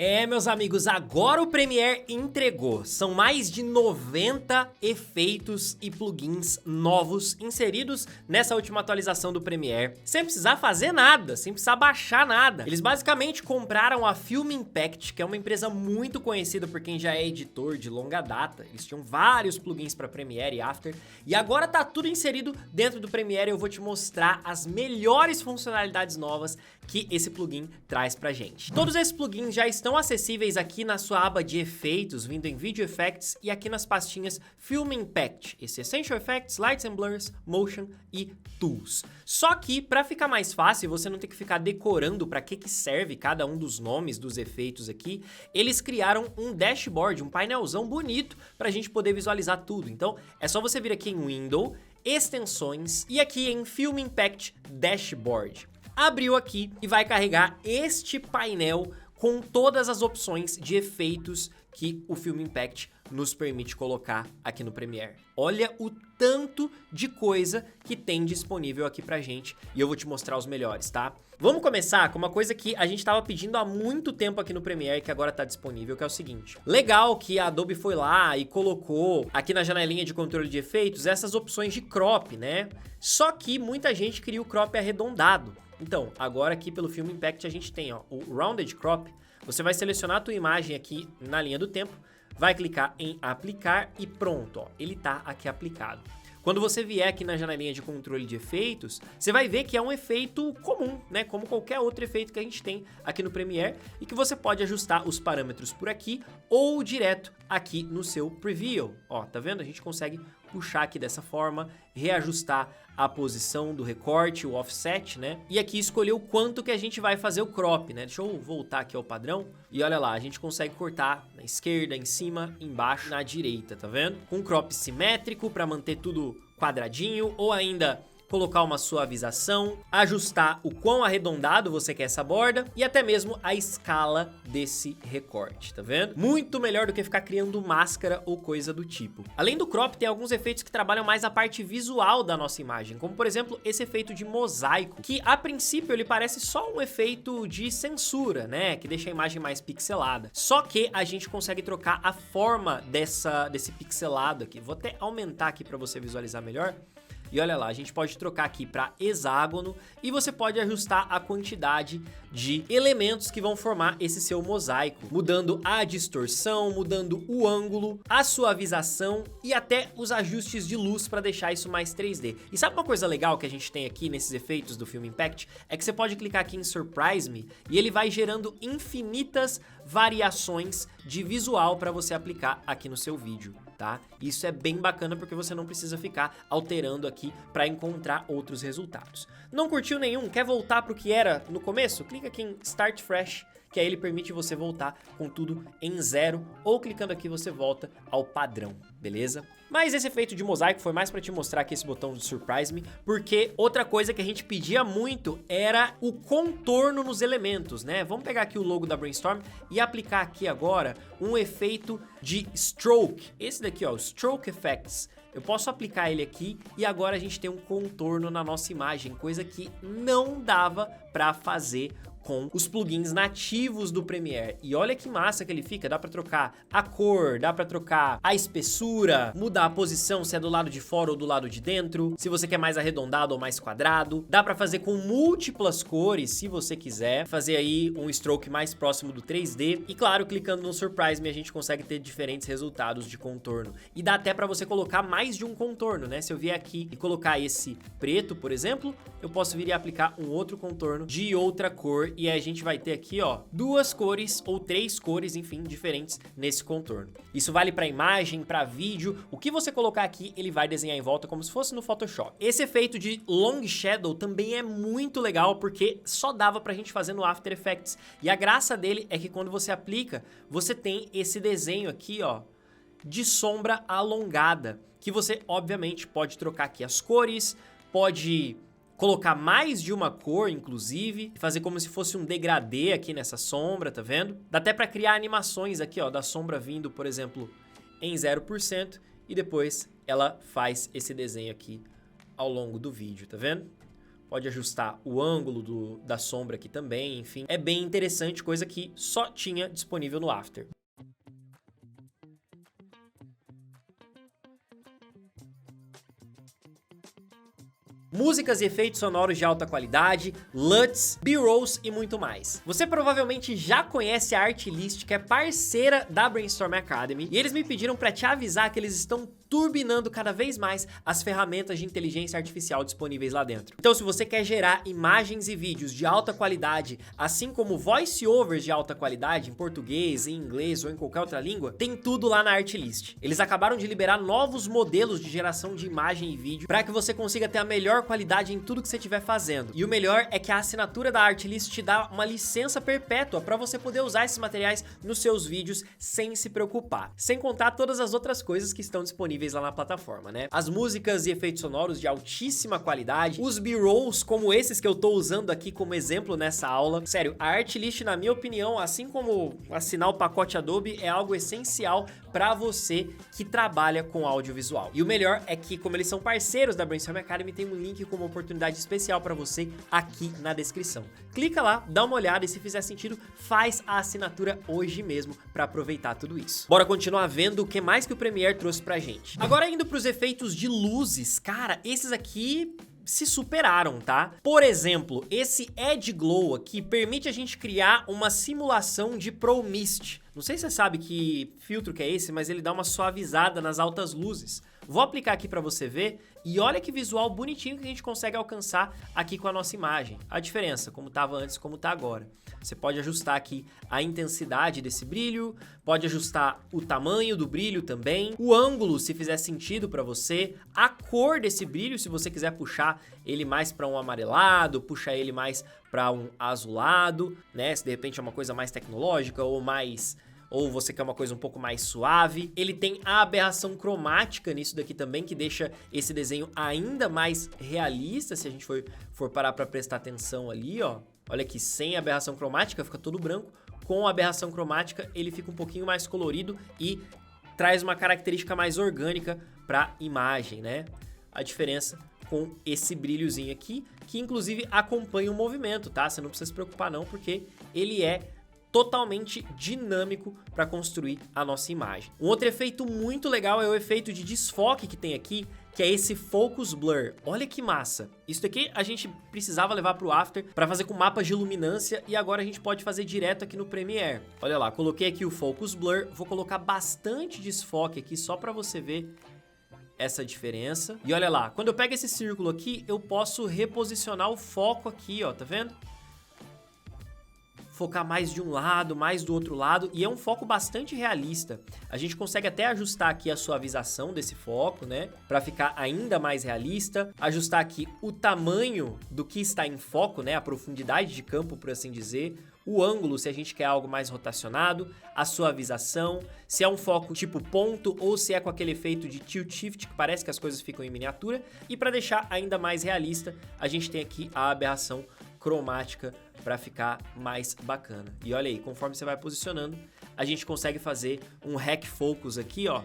Meus amigos, agora o Premiere entregou. São mais de 90 efeitos e plugins novos inseridos nessa última atualização do Premiere, sem precisar fazer nada, sem precisar baixar nada. Eles basicamente compraram a Film Impact, que é uma empresa muito conhecida por quem já é editor de longa data. Eles tinham vários plugins para Premiere e After, e agora tá tudo inserido dentro do Premiere. Eu vou te mostrar as melhores funcionalidades novas que esse plugin traz pra gente. Todos esses plugins já estão acessíveis aqui na sua aba de efeitos, vindo em Video Effects e aqui nas pastinhas Film Impact, esse Essential Effects, Lights and Blurs, Motion e Tools. Só que, para ficar mais fácil, você não ter que ficar decorando para que serve cada um dos nomes dos efeitos aqui, eles criaram um dashboard, um painelzão bonito para a gente poder visualizar tudo. Então, é só você vir aqui em Window, Extensões e aqui em Film Impact Dashboard. Abriu aqui e vai carregar este painel com todas as opções de efeitos que o Film Impact nos permite colocar aqui no Premiere. Olha o tanto de coisa que tem disponível aqui pra gente e eu vou te mostrar os melhores, tá? Vamos começar com uma coisa que a gente tava pedindo há muito tempo aqui no Premiere, que agora tá disponível, que é o seguinte. Legal que a Adobe foi lá e colocou aqui na janelinha de controle de efeitos essas opções de crop, né? Só que muita gente queria o crop arredondado. Então, agora aqui pelo Film Impact a gente tem, ó, o Rounded Crop. Você vai selecionar a tua imagem aqui na linha do tempo, vai clicar em aplicar e pronto, ó, ele tá aqui aplicado. Quando você vier aqui na janelinha de controle de efeitos, você vai ver que é um efeito comum, né? Como qualquer outro efeito que a gente tem aqui no Premiere e que você pode ajustar os parâmetros por aqui ou direto aqui no seu Preview. Ó, tá vendo? A gente consegue puxar aqui dessa forma, reajustar a posição do recorte, o offset, né? E aqui escolher o quanto que a gente vai fazer o crop, né? Deixa eu voltar aqui ao padrão. E olha lá, a gente consegue cortar na esquerda, em cima, embaixo, na direita, tá vendo? Com crop simétrico para manter tudo quadradinho ou ainda colocar uma suavização, ajustar o quão arredondado você quer essa borda e até mesmo a escala desse recorte, tá vendo? Muito melhor do que ficar criando máscara ou coisa do tipo. Além do crop, tem alguns efeitos que trabalham mais a parte visual da nossa imagem, como por exemplo esse efeito de mosaico, que a princípio ele parece só um efeito de censura, né? Que deixa a imagem mais pixelada. Só que a gente consegue trocar a forma desse pixelado aqui. Vou até aumentar aqui para você visualizar melhor. E olha lá, a gente pode trocar aqui para hexágono e você pode ajustar a quantidade de elementos que vão formar esse seu mosaico, mudando a distorção, mudando o ângulo, a suavização e até os ajustes de luz para deixar isso mais 3D. E sabe uma coisa legal que a gente tem aqui nesses efeitos do Film Impact? É que você pode clicar aqui em Surprise Me e ele vai gerando infinitas variações de visual para você aplicar aqui no seu vídeo, tá? Isso é bem bacana porque você não precisa ficar alterando aqui para encontrar outros resultados. Não curtiu nenhum? Quer voltar para o que era no começo? Clica aqui em Start Fresh, que aí ele permite você voltar com tudo em zero, ou clicando aqui você volta ao padrão, beleza? Mas esse efeito de mosaico foi mais para te mostrar aqui esse botão de Surprise Me, porque outra coisa que a gente pedia muito era o contorno nos elementos, né? Vamos pegar aqui o logo da Brainstorm e aplicar aqui agora um efeito de Stroke. Esse daqui, ó, o Stroke Effects. Eu posso aplicar ele aqui e agora a gente tem um contorno na nossa imagem, coisa que não dava para fazer com os plugins nativos do Premiere. E olha que massa que ele fica, dá pra trocar a cor, dá pra trocar a espessura, mudar a posição se é do lado de fora ou do lado de dentro, se você quer mais arredondado ou mais quadrado. Dá pra fazer com múltiplas cores, se você quiser, fazer aí um stroke mais próximo do 3D. E claro, clicando no Surprise Me a gente consegue ter diferentes resultados de contorno. E dá até pra você colocar mais de um contorno, né? Se eu vier aqui e colocar esse preto, por exemplo, eu posso vir e aplicar um outro contorno de outra cor e a gente vai ter aqui, ó, duas cores ou três cores, enfim, diferentes nesse contorno. Isso vale para imagem, para vídeo, o que você colocar aqui, ele vai desenhar em volta como se fosse no Photoshop. Esse efeito de Long Shadow também é muito legal porque só dava pra gente fazer no After Effects. E a graça dele é que quando você aplica, você tem esse desenho aqui, ó, de sombra alongada, que você obviamente pode trocar aqui as cores, pode colocar mais de uma cor, inclusive, fazer como se fosse um degradê aqui nessa sombra, tá vendo? Dá até pra criar animações aqui, ó, da sombra vindo, por exemplo, em 0% e depois ela faz esse desenho aqui ao longo do vídeo, tá vendo? Pode ajustar o ângulo da sombra aqui também, enfim. É bem interessante, coisa que só tinha disponível no After. Músicas e efeitos sonoros de alta qualidade, LUTs, B-rolls e muito mais. Você provavelmente já conhece a Artlist, que é parceira da Brainstorm Academy, e eles me pediram para te avisar que eles estão turbinando cada vez mais as ferramentas de inteligência artificial disponíveis lá dentro. Então, se você quer gerar imagens e vídeos de alta qualidade, assim como voice-overs de alta qualidade em português, em inglês ou em qualquer outra língua, tem tudo lá na Artlist. Eles acabaram de liberar novos modelos de geração de imagem e vídeo para que você consiga ter a melhor qualidade em tudo que você estiver fazendo. E o melhor é que a assinatura da Artlist te dá uma licença perpétua para você poder usar esses materiais nos seus vídeos sem se preocupar. Sem contar todas as outras coisas que estão disponíveis lá na plataforma, né? As músicas e efeitos sonoros de altíssima qualidade, os B-rolls como esses que eu tô usando aqui como exemplo nessa aula. Sério, a Artlist, na minha opinião, assim como assinar o pacote Adobe, é algo essencial para você que trabalha com audiovisual. E o melhor é que, como eles são parceiros da Brainstorm Academy, tem um link com uma oportunidade especial para você aqui na descrição. Clica lá, dá uma olhada e se fizer sentido, faz a assinatura hoje mesmo para aproveitar tudo isso. Bora continuar vendo o que mais que o Premiere trouxe pra gente. Agora indo pros efeitos de luzes, cara, esses aqui se superaram, tá? Por exemplo, esse Edge Glow aqui permite a gente criar uma simulação de Pro Mist. Não sei se você sabe que filtro que é esse, mas ele dá uma suavizada nas altas luzes. Vou aplicar aqui para você ver e olha que visual bonitinho que a gente consegue alcançar aqui com a nossa imagem. A diferença, como estava antes e como está agora. Você pode ajustar aqui a intensidade desse brilho, pode ajustar o tamanho do brilho também, o ângulo, se fizer sentido para você, a cor desse brilho, se você quiser puxar ele mais para um amarelado, puxar ele mais para um azulado, né? Se de repente é uma coisa mais tecnológica ou você quer uma coisa um pouco mais suave. Ele tem a aberração cromática nisso daqui também, que deixa esse desenho ainda mais realista, se a gente for parar para prestar atenção ali, ó. Olha aqui, sem aberração cromática fica todo branco, com a aberração cromática ele fica um pouquinho mais colorido e traz uma característica mais orgânica para a imagem, né? A diferença com esse brilhozinho aqui, que inclusive acompanha o movimento, tá? Você não precisa se preocupar não, porque ele é totalmente dinâmico para construir a nossa imagem. Um outro efeito muito legal é o efeito de desfoque que tem aqui, que é esse Focus Blur. Olha que massa! Isso daqui a gente precisava levar para o After para fazer com mapas de luminância e agora a gente pode fazer direto aqui no Premiere. Olha lá, coloquei aqui o Focus Blur, vou colocar bastante desfoque aqui só para você ver essa diferença. E olha lá, quando eu pego esse círculo aqui, eu posso reposicionar o foco aqui, ó, tá vendo? Focar mais de um lado, mais do outro lado, e é um foco bastante realista. A gente consegue até ajustar aqui a suavização desse foco, né, para ficar ainda mais realista, ajustar aqui o tamanho do que está em foco, né, a profundidade de campo, por assim dizer, o ângulo, se a gente quer algo mais rotacionado, a suavização, se é um foco tipo ponto ou se é com aquele efeito de tilt shift, que parece que as coisas ficam em miniatura, e para deixar ainda mais realista, a gente tem aqui a aberração cromática para ficar mais bacana. E olha aí, conforme você vai posicionando, a gente consegue fazer um hack focus aqui, ó,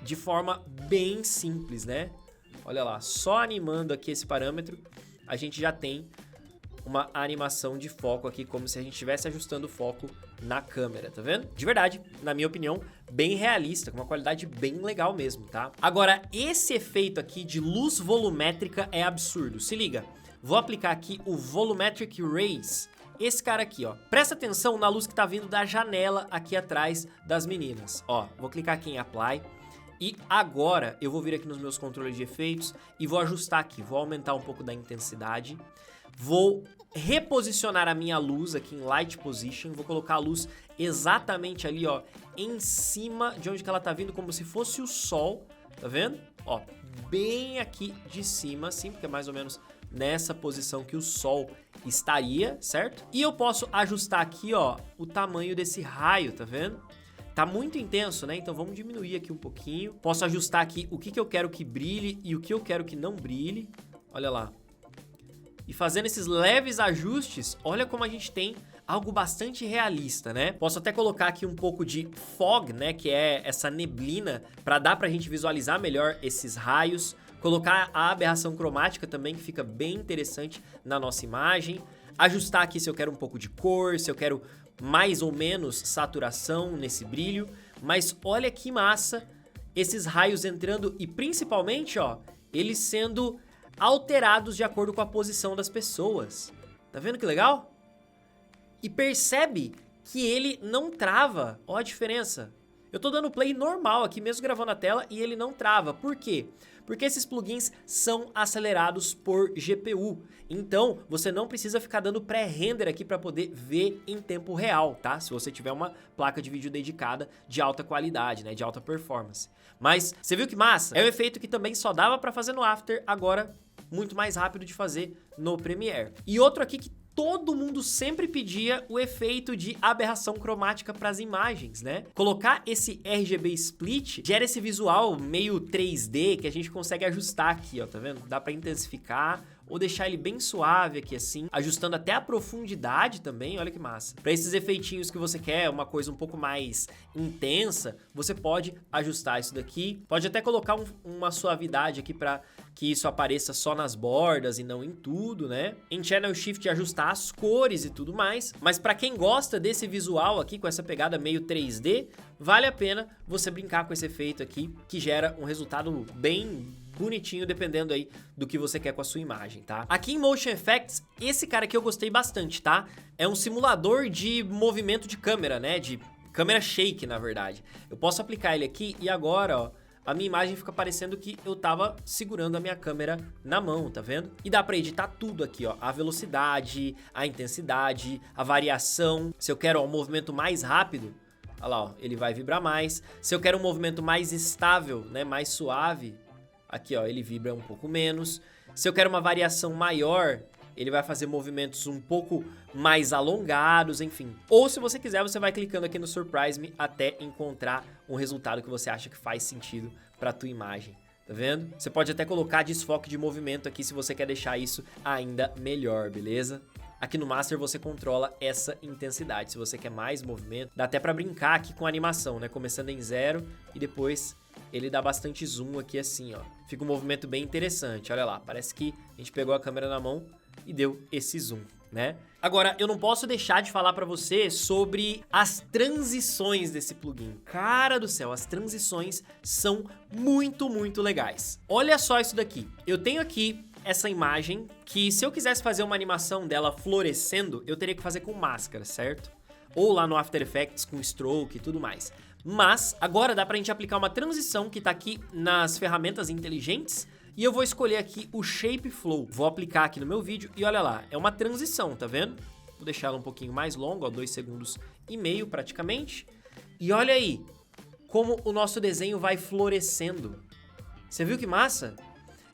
de forma bem simples, né? Olha lá, só animando aqui esse parâmetro, a gente já tem uma animação de foco aqui, como se a gente estivesse ajustando o foco na câmera, tá vendo? De verdade, na minha opinião, bem realista, com uma qualidade bem legal mesmo, tá? Agora, esse efeito aqui de luz volumétrica é absurdo. Se liga, vou aplicar aqui o Volumetric Rays, esse cara aqui, ó. Presta atenção na luz que tá vindo da janela aqui atrás das meninas. Ó, vou clicar aqui em Apply. E agora eu vou vir aqui nos meus controles de efeitos e vou ajustar aqui, vou aumentar um pouco da intensidade. Vou reposicionar a minha luz aqui em Light Position, vou colocar a luz exatamente ali, ó, em cima de onde que ela tá vindo, como se fosse o sol, tá vendo? Ó, bem aqui de cima, assim, porque é mais ou menos nessa posição que o sol estaria, certo? E eu posso ajustar aqui, ó, o tamanho desse raio, tá vendo? Tá muito intenso, né? Então vamos diminuir aqui um pouquinho. Posso ajustar aqui o que eu quero que brilhe e o que eu quero que não brilhe. Olha lá. E fazendo esses leves ajustes, olha como a gente tem algo bastante realista, né? Posso até colocar aqui um pouco de fog, né? Que é essa neblina, para dar pra gente visualizar melhor esses raios. Colocar a aberração cromática também, que fica bem interessante na nossa imagem. Ajustar aqui se eu quero um pouco de cor, se eu quero mais ou menos saturação nesse brilho. Mas olha que massa esses raios entrando e principalmente, ó, eles sendo alterados de acordo com a posição das pessoas. Tá vendo que legal? E percebe que ele não trava. Ó a diferença. Eu tô dando play normal aqui, mesmo gravando a tela, e ele não trava. Por quê? Porque esses plugins são acelerados por GPU. Então, você não precisa ficar dando pré-render aqui para poder ver em tempo real, tá? Se você tiver uma placa de vídeo dedicada de alta qualidade, né? De alta performance. Mas, você viu que massa? É um efeito que também só dava para fazer no After, agora muito mais rápido de fazer no Premiere. E outro aqui que todo mundo sempre pedia, o efeito de aberração cromática para as imagens, né? Colocar esse RGB Split gera esse visual meio 3D que a gente consegue ajustar aqui, ó, tá vendo? Dá para intensificar ou deixar ele bem suave aqui assim, ajustando até a profundidade também, olha que massa. Para esses efeitinhos que você quer, uma coisa um pouco mais intensa, você pode ajustar isso daqui. Pode até colocar uma suavidade aqui para que isso apareça só nas bordas e não em tudo, né? Em Channel Shift ajustar as cores e tudo mais. Mas para quem gosta desse visual aqui, com essa pegada meio 3D, vale a pena você brincar com esse efeito aqui, que gera um resultado bem bonitinho, dependendo aí do que você quer com a sua imagem, tá? Aqui em Motion Effects, esse cara aqui eu gostei bastante, tá? É um simulador de movimento de câmera, né? De câmera shake, na verdade. Eu posso aplicar ele aqui e agora, ó, a minha imagem fica parecendo que eu tava segurando a minha câmera na mão, tá vendo? E dá pra editar tudo aqui, ó. A velocidade, a intensidade, a variação. Se eu quero, ó, um movimento mais rápido, olha lá, ó, ele vai vibrar mais. Se eu quero um movimento mais estável, né, mais suave, aqui, ó, ele vibra um pouco menos. Se eu quero uma variação maior, ele vai fazer movimentos um pouco mais alongados, enfim. Ou se você quiser, você vai clicando aqui no Surprise Me até encontrar um resultado que você acha que faz sentido para a tua imagem. Tá vendo? Você pode até colocar desfoque de movimento aqui se você quer deixar isso ainda melhor, beleza? Aqui no Master você controla essa intensidade. Se você quer mais movimento, dá até para brincar aqui com a animação, né? Começando em 0 e depois ele dá bastante zoom aqui assim, ó. Fica um movimento bem interessante, olha lá. Parece que a gente pegou a câmera na mão e deu esse zoom, né? Agora, eu não posso deixar de falar pra você sobre as transições desse plugin. Cara do céu, as transições são muito, muito legais. Olha só isso daqui. Eu tenho aqui essa imagem que, se eu quisesse fazer uma animação dela florescendo, eu teria que fazer com máscara, certo? Ou lá no After Effects com stroke e tudo mais. Mas agora dá pra gente aplicar uma transição que tá aqui nas ferramentas inteligentes e eu vou escolher aqui o Shape Flow. Vou aplicar aqui no meu vídeo e olha lá, é uma transição, tá vendo? Vou deixar ela um pouquinho mais longa, ó, 2,5 segundos praticamente. E olha aí como o nosso desenho vai florescendo. Você viu que massa?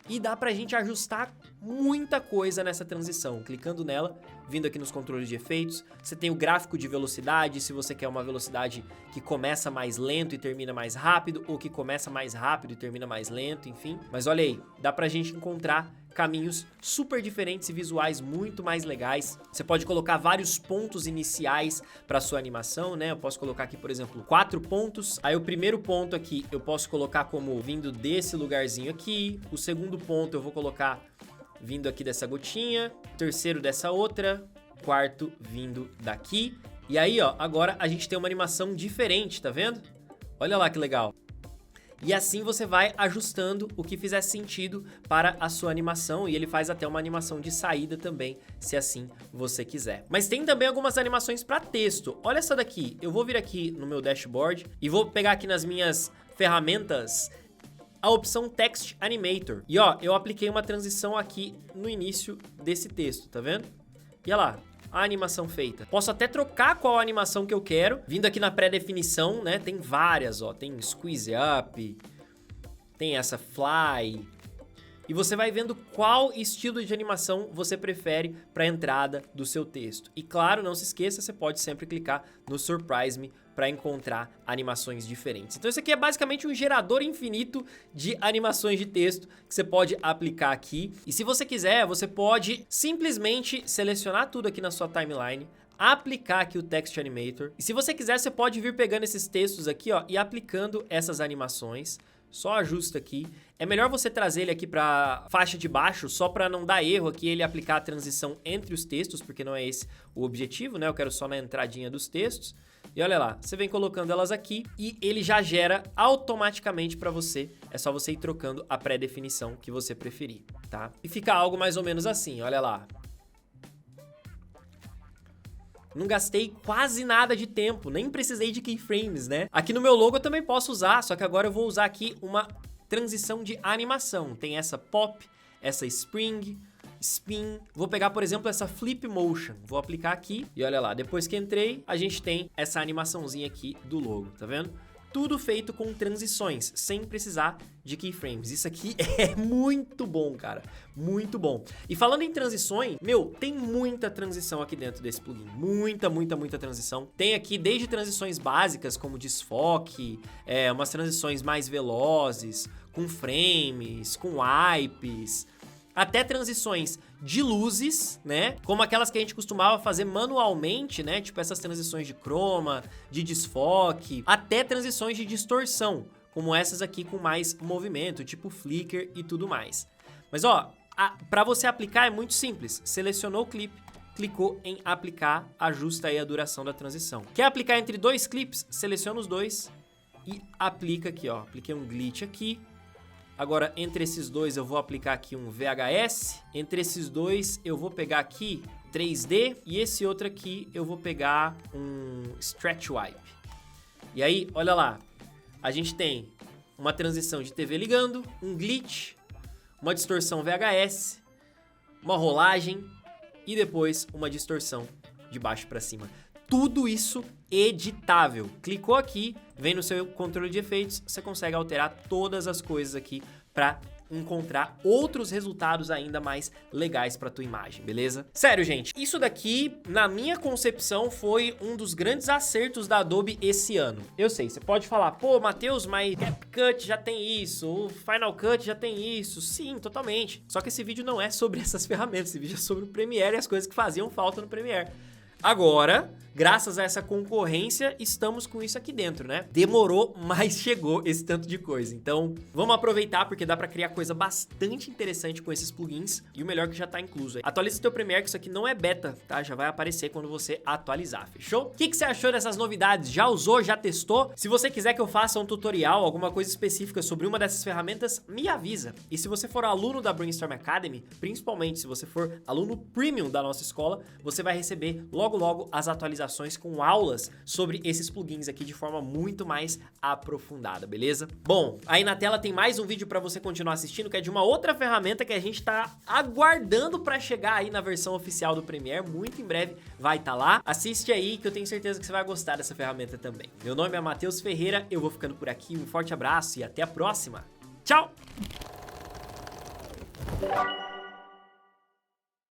E dá pra gente ajustar muita coisa nessa transição. Clicando nela, vindo aqui nos controles de efeitos, você tem o gráfico de velocidade, se você quer uma velocidade que começa mais lento e termina mais rápido, ou que começa mais rápido e termina mais lento, enfim. Mas olha aí, dá pra gente encontrar caminhos super diferentes e visuais muito mais legais. Você pode colocar vários pontos iniciais para sua animação, né? Eu posso colocar aqui, por exemplo, 4 pontos. Aí o primeiro ponto aqui eu posso colocar como vindo desse lugarzinho aqui. O segundo ponto eu vou colocar vindo aqui dessa gotinha. Terceiro dessa outra. Quarto vindo daqui. E aí, ó, agora a gente tem uma animação diferente, tá vendo? Olha lá que legal. E assim você vai ajustando o que fizer sentido para a sua animação, e ele faz até uma animação de saída também, se assim você quiser. Mas tem também algumas animações para texto. Olha essa daqui, eu vou vir aqui no meu dashboard e vou pegar aqui nas minhas ferramentas a opção Text Animator. E ó, eu apliquei uma transição aqui no início desse texto, tá vendo? E olha lá, a animação feita. Posso até trocar qual animação que eu quero. Vindo aqui na pré-definição, né? Tem várias, ó. Tem Squeeze Up, tem essa Fly. E você vai vendo qual estilo de animação você prefere para a entrada do seu texto. E claro, não se esqueça, você pode sempre clicar no Surprise Me para encontrar animações diferentes. Então isso aqui é basicamente um gerador infinito de animações de texto que você pode aplicar aqui. E se você quiser, você pode simplesmente selecionar tudo aqui na sua timeline, aplicar aqui o Text Animator. E se você quiser, você pode vir pegando esses textos aqui, ó, e aplicando essas animações só ajusta aqui. É melhor você trazer ele aqui pra faixa de baixo, só pra não dar erro aqui ele aplicar a transição entre os textos, porque não é esse o objetivo, né? Eu quero só na entradinha dos textos. E olha lá, você vem colocando elas aqui e ele já gera automaticamente pra você. É só você ir trocando a pré-definição que você preferir, tá? E fica algo mais ou menos assim, olha lá. Não gastei quase nada de tempo, nem precisei de keyframes, né? Aqui no meu logo eu também posso usar, só que agora eu vou usar aqui uma transição de animação. Tem essa pop, essa spring, spin. Vou pegar, por exemplo, essa flip motion. Vou aplicar aqui e olha lá, depois que entrei, a gente tem essa animaçãozinha aqui do logo, tá vendo? Tudo feito com transições, sem precisar de keyframes. Isso aqui é muito bom, cara. Muito bom. E falando em transições, meu, tem muita transição aqui dentro desse plugin. Muita transição. Tem aqui desde transições básicas, como desfoque, umas transições mais velozes, com frames, com wipes, até transições de luzes, né? Como aquelas que a gente costumava fazer manualmente, né? Tipo essas transições de chroma, de desfoque, até transições de distorção, como essas aqui com mais movimento, tipo flicker e tudo mais. Mas ó, para você aplicar é muito simples. Selecionou o clipe, clicou em aplicar, ajusta aí a duração da transição. Quer aplicar entre dois clipes? Seleciona os dois e aplica aqui, ó. Apliquei um glitch aqui. Agora, entre esses dois, eu vou aplicar aqui um VHS. Entre esses dois, eu vou pegar aqui 3D. E esse outro aqui, eu vou pegar um Stretch Wipe. E aí, olha lá. A gente tem uma transição de TV ligando, um glitch, uma distorção VHS, uma rolagem e depois uma distorção de baixo para cima. Tudo isso editável. Clicou aqui, vem no seu controle de efeitos, você consegue alterar todas as coisas aqui para encontrar outros resultados ainda mais legais para tua imagem, beleza? Sério, gente, isso daqui, na minha concepção, foi um dos grandes acertos da Adobe esse ano. Eu sei, você pode falar, pô, Matheus, mas CapCut já tem isso, o Final Cut já tem isso. Sim, totalmente. Só que esse vídeo não é sobre essas ferramentas, esse vídeo é sobre o Premiere e as coisas que faziam falta no Premiere. Agora, graças a essa concorrência, estamos com isso aqui dentro, né? Demorou, mas chegou esse tanto de coisa. Então, vamos aproveitar porque dá pra criar coisa bastante interessante com esses plugins. E o melhor que já tá incluso aí. Atualiza o teu Premiere, que isso aqui não é beta, tá? Já vai aparecer quando você atualizar, fechou? O que você achou dessas novidades? Já usou? Já testou? Se você quiser que eu faça um tutorial, alguma coisa específica sobre uma dessas ferramentas, me avisa. E se você for aluno da Brainstorm Academy, principalmente se você for aluno premium da nossa escola, você vai receber logo as atualizações com aulas sobre esses plugins aqui de forma muito mais aprofundada, beleza? Bom, aí na tela tem mais um vídeo para você continuar assistindo, que é de uma outra ferramenta que a gente tá aguardando para chegar aí na versão oficial do Premiere, muito em breve vai estar lá. Assiste aí que eu tenho certeza que você vai gostar dessa ferramenta também. Meu nome é Matheus Ferreira, eu vou ficando por aqui, um forte abraço e até a próxima. Tchau!